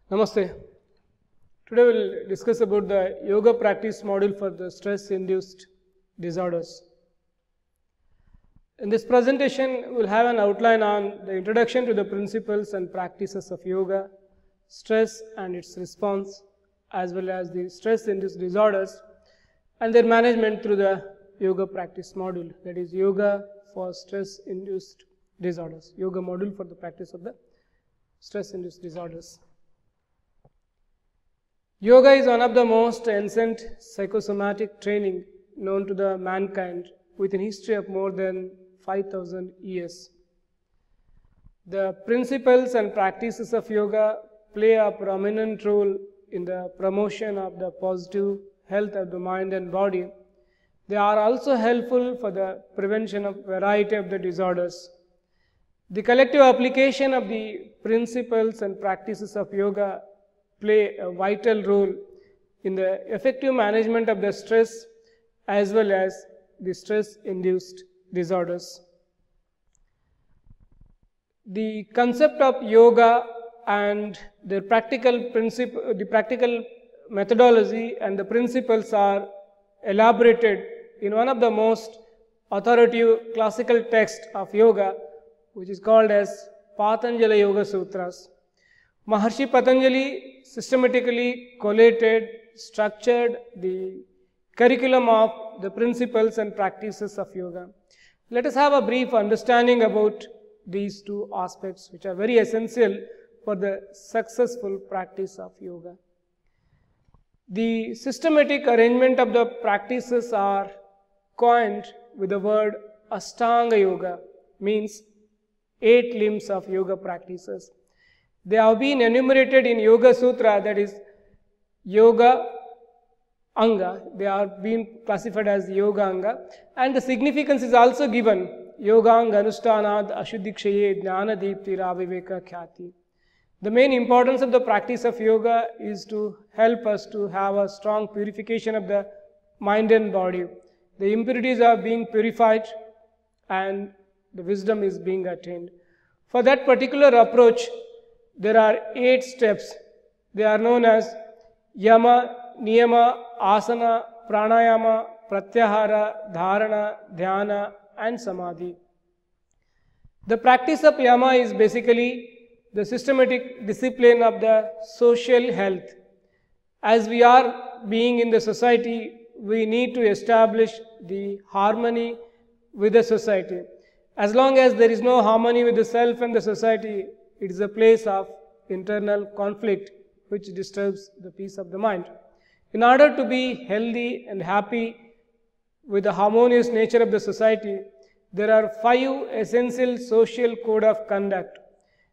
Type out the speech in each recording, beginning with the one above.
Namaste. Today we will discuss about the yoga practice model for the stress-induced disorders. In this presentation, we will have an outline on the introduction to the principles and practices of yoga, stress and its response, as well as the stress-induced disorders and their management through the yoga practice module, that is yoga for stress-induced disorders, yoga module for the practice of the stress-induced disorders. Yoga is one of the most ancient psychosomatic training known to the mankind with a history of more than 5,000 years. The principles and practices of yoga play a prominent role in the promotion of the positive health of the mind and body. They are also helpful for the prevention of variety of the disorders. The collective application of the principles and practices of yoga play a vital role in the effective management of the stress as well as the stress-induced disorders. The concept of yoga and the practical methodology and the principles are elaborated in one of the most authoritative classical texts of yoga, which is called as Patanjali Yoga Sutras. Maharshi Patanjali systematically collated, structured the curriculum of the principles and practices of yoga. Let us have a brief understanding about these two aspects, which are very essential for the successful practice of yoga. The systematic arrangement of the practices are coined with the word Ashtanga Yoga, means 8 limbs of yoga practices. They have been enumerated in Yoga Sutra, that is Yoga Anga. They are being classified as Yoga Anga, and the significance is also given. Yoga Anga Anushthanad Ashuddhikshaye Jnana Deepti Raviveka Khyati. The main importance of the practice of yoga is to help us to have a strong purification of the mind and body. The impurities are being purified and the wisdom is being attained. For that particular approach, there are 8 steps. They are known as Yama, Niyama, Asana, Pranayama, Pratyahara, Dharana, Dhyana and Samadhi. The practice of Yama is basically the systematic discipline of the social health. As we are being in the society, we need to establish the harmony with the society. As long as there is no harmony with the self and the society, it is a place of internal conflict which disturbs the peace of the mind. In order to be healthy and happy with the harmonious nature of the society, there are 5 essential social code of conduct.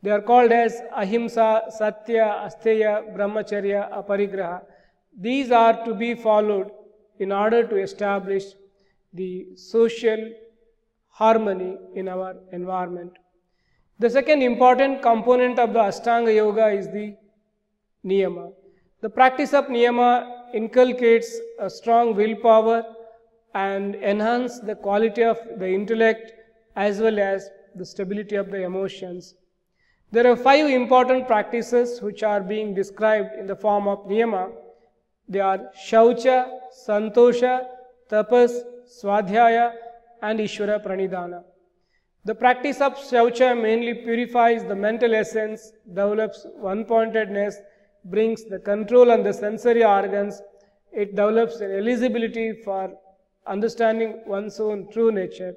They are called as Ahimsa, Satya, Asteya, Brahmacharya, Aparigraha. These are to be followed in order to establish the social harmony in our environment. The second important component of the Ashtanga Yoga is the Niyama. The practice of Niyama inculcates a strong willpower and enhances the quality of the intellect as well as the stability of the emotions. There are 5 important practices which are being described in the form of Niyama. They are Shaucha, Santosha, Tapas, Swadhyaya and Ishvara Pranidhana. The practice of Shaucha mainly purifies the mental essence, develops one-pointedness, brings the control on the sensory organs. It develops an eligibility for understanding one's own true nature.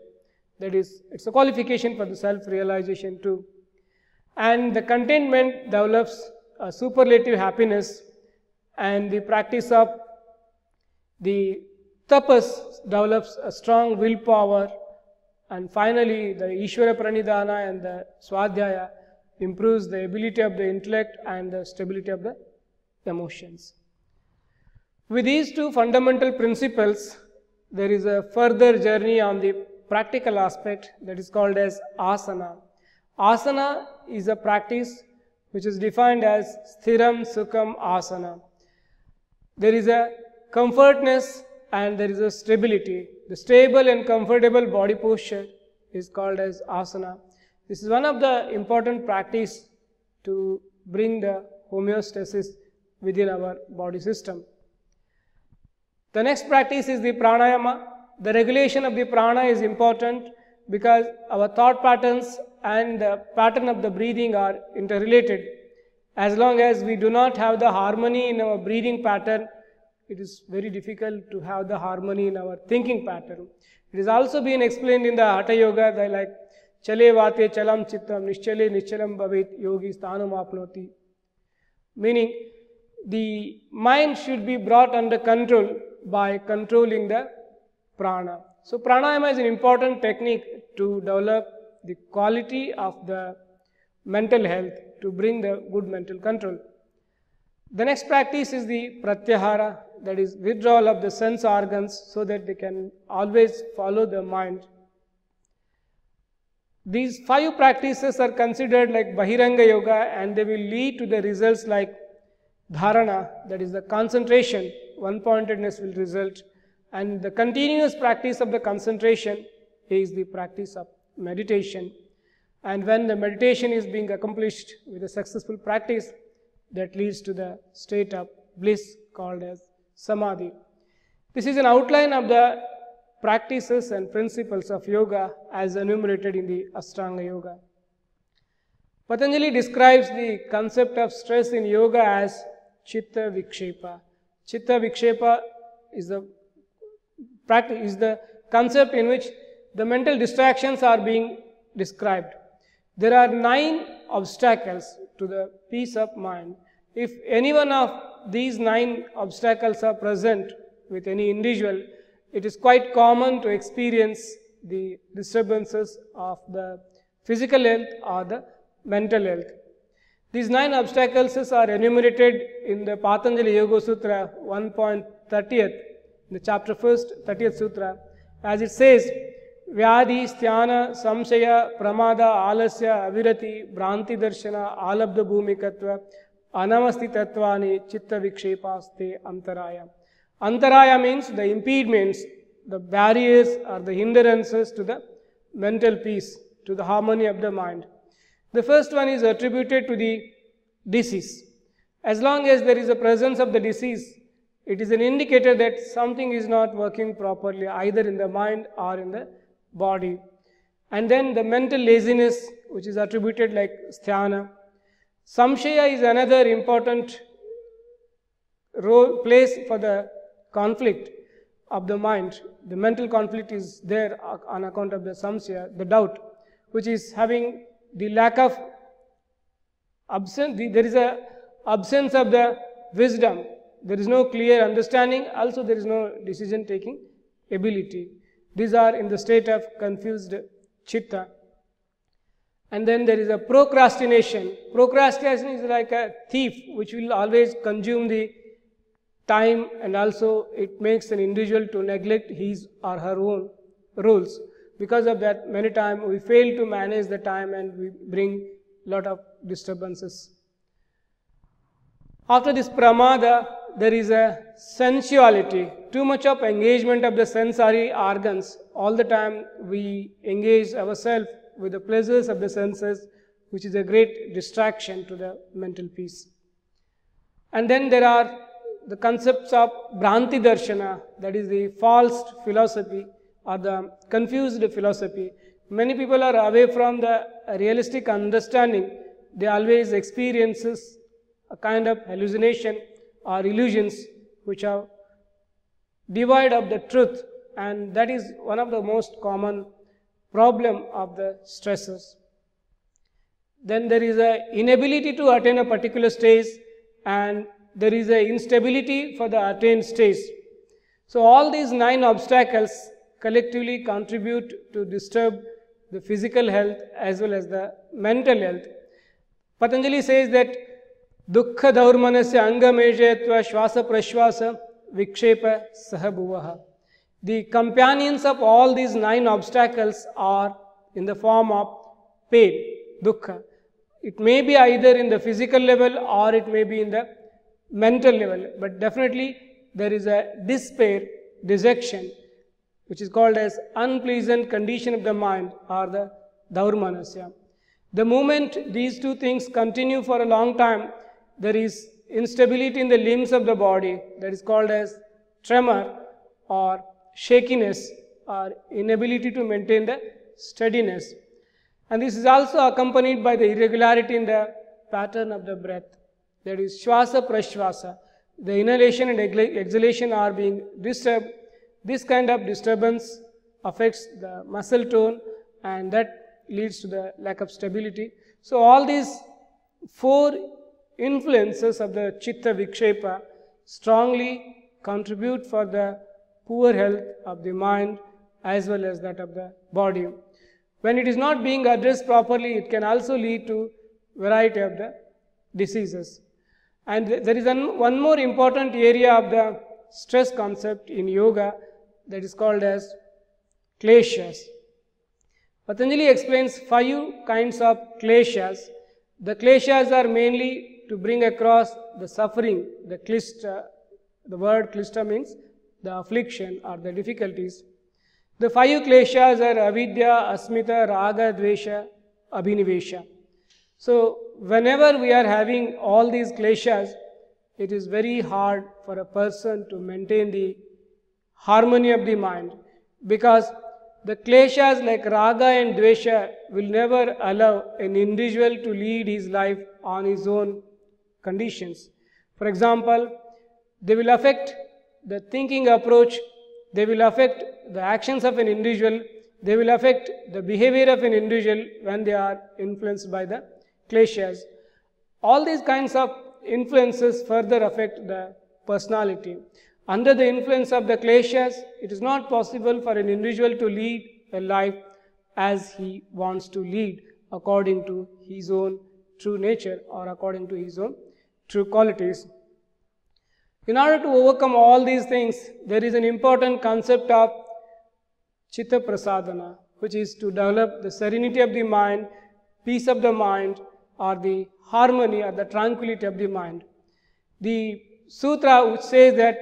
That is, it's a qualification for the self-realization too. And the contentment develops a superlative happiness, and the practice of the tapas develops a strong willpower, and finally the Ishvara Pranidhana and the Swadhyaya improves the ability of the intellect and the stability of the emotions. With these 2 fundamental principles, there is a further journey on the practical aspect that is called as Asana. Asana is a practice which is defined as Sthiram Sukham Asana. There is a comfortness and there is a stability. The stable and comfortable body posture is called as asana. This is one of the important practice to bring the homeostasis within our body system. The next practice is the pranayama. The regulation of the prana is important because our thought patterns and the pattern of the breathing are interrelated. As long as we do not have the harmony in our breathing pattern, it is very difficult to have the harmony in our thinking pattern. It is also been explained in the Hatha Yoga that like Chale vate chalam chittam nischale nichalam bhavet yogi sthanam apnoti. Meaning the mind should be brought under control by controlling the prana. So pranayama is an important technique to develop the quality of the mental health, to bring the good mental control. The next practice is the pratyahara, that is withdrawal of the sense organs so that they can always follow the mind. These 5 practices are considered like Bahiranga Yoga, and they will lead to the results like dharana, that is the concentration, one-pointedness will result, and the continuous practice of the concentration is the practice of meditation. And when the meditation is being accomplished with a successful practice, that leads to the state of bliss called as samadhi. This is an outline of the practices and principles of yoga as enumerated in the Ashtanga Yoga. Patanjali describes the concept of stress in yoga as chitta vikshepa. Chitta vikshepa is the concept in which the mental distractions are being described. There are 9 obstacles to the peace of mind. If any one of these 9 obstacles are present with any individual, it is quite common to experience the disturbances of the physical health or the mental health. These 9 obstacles are enumerated in the Patanjali Yoga Sutra 1.30th, in the chapter 1st, 30th Sutra, as it says, Vyadi, Sthana, Samshaya, Pramada, Alasya, Avirati, Bhranti Darshana, Alabdha Bhumikatva, Anamasti Tattvani, Chitta Vikshepaste, Antaraya. Antaraya means the impediments, the barriers or the hindrances to the mental peace, to the harmony of the mind. The first one is attributed to the disease. As long as there is a presence of the disease, it is an indicator that something is not working properly either in the mind or in the body. And then the mental laziness, which is attributed like sthana. Samshaya is another important place for the conflict of the mind. The mental conflict is there on account of the samshaya, the doubt, which is having the lack of absence. There is a absence of the wisdom. There is no clear understanding. Also, there is no decision-taking ability. These are in the state of confused chitta. And then there is a procrastination. Procrastination is like a thief which will always consume the time, and also it makes an individual to neglect his or her own roles. Because of that, many times we fail to manage the time and we bring a lot of disturbances. After this pramada, there is a sensuality, too much of engagement of the sensory organs. All the time we engage ourselves with the pleasures of the senses, which is a great distraction to the mental peace. And then there are the concepts of Bhranti Darshana, that is the false philosophy or the confused philosophy. Many people are away from the realistic understanding. They always experiences a kind of hallucination or illusions which are devoid of the truth, and that is one of the most common problem of the stressors. Then there is an inability to attain a particular stage, and there is an instability for the attained stage. So all these 9 obstacles collectively contribute to disturb the physical health as well as the mental health. Patanjali says that Dukkha Dhaurmanasya Angamejayatva Shwasa Prashwasa Vikshepa Sahabhuvaha. The companions of all these 9 obstacles are in the form of pain, dukkha. It may be either in the physical level or it may be in the mental level, but definitely there is a despair, dejection, which is called as unpleasant condition of the mind or the Dhaurmanasya. The moment these 2 things continue for a long time, there is instability in the limbs of the body, that is called as tremor or shakiness or inability to maintain the steadiness. And this is also accompanied by the irregularity in the pattern of the breath, that is Shwasa Prashwasa. The inhalation and exhalation are being disturbed. This kind of disturbance affects the muscle tone and that leads to the lack of stability. So all these four influences of the Chitta Vikshepa strongly contribute for the poor health of the mind as well as that of the body. When it is not being addressed properly, it can also lead to variety of the diseases. And there is one more important area of the stress concept in yoga, that is called as kleshas. Patanjali explains 5 kinds of kleshas. The kleshas are mainly to bring across the suffering, the klishta. The word klishta means the affliction or the difficulties. The 5 kleshas are avidya, asmita, raga, dvesha, abhinivesha. So whenever we are having all these kleshas, it is very hard for a person to maintain the harmony of the mind, because the kleshas like raga and dvesha will never allow an individual to lead his life on his own conditions. For example, they will affect the thinking approach, they will affect the actions of an individual, they will affect the behavior of an individual when they are influenced by the kleshas. All these kinds of influences further affect the personality. Under the influence of the kleshas, it is not possible for an individual to lead a life as he wants to lead according to his own true nature or according to his own true qualities. In order to overcome all these things, there is an important concept of Chitta Prasadana, which is to develop the serenity of the mind, peace of the mind, or the harmony or the tranquility of the mind. The sutra which says that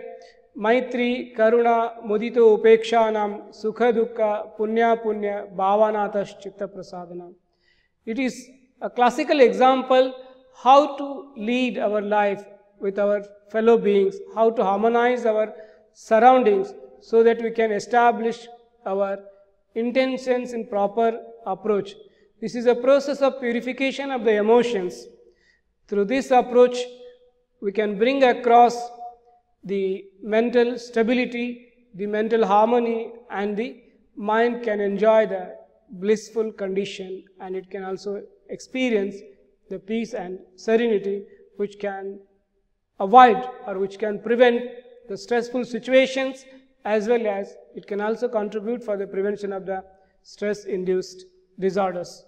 Maitri, Karuna, Mudito, Upekshanam, Sukha Dukkha, Punya Punya, Bhavanatash Chitta Prasadana. It is a classical example how to lead our life with our fellow beings, how to harmonize our surroundings so that we can establish our intentions in proper approach. This is a process of purification of the emotions. Through this approach, we can bring across the mental stability, the mental harmony, and the mind can enjoy the blissful condition, and it can also experience the peace and serenity which can avoid or which can prevent the stressful situations, as well as it can also contribute for the prevention of the stress-induced disorders.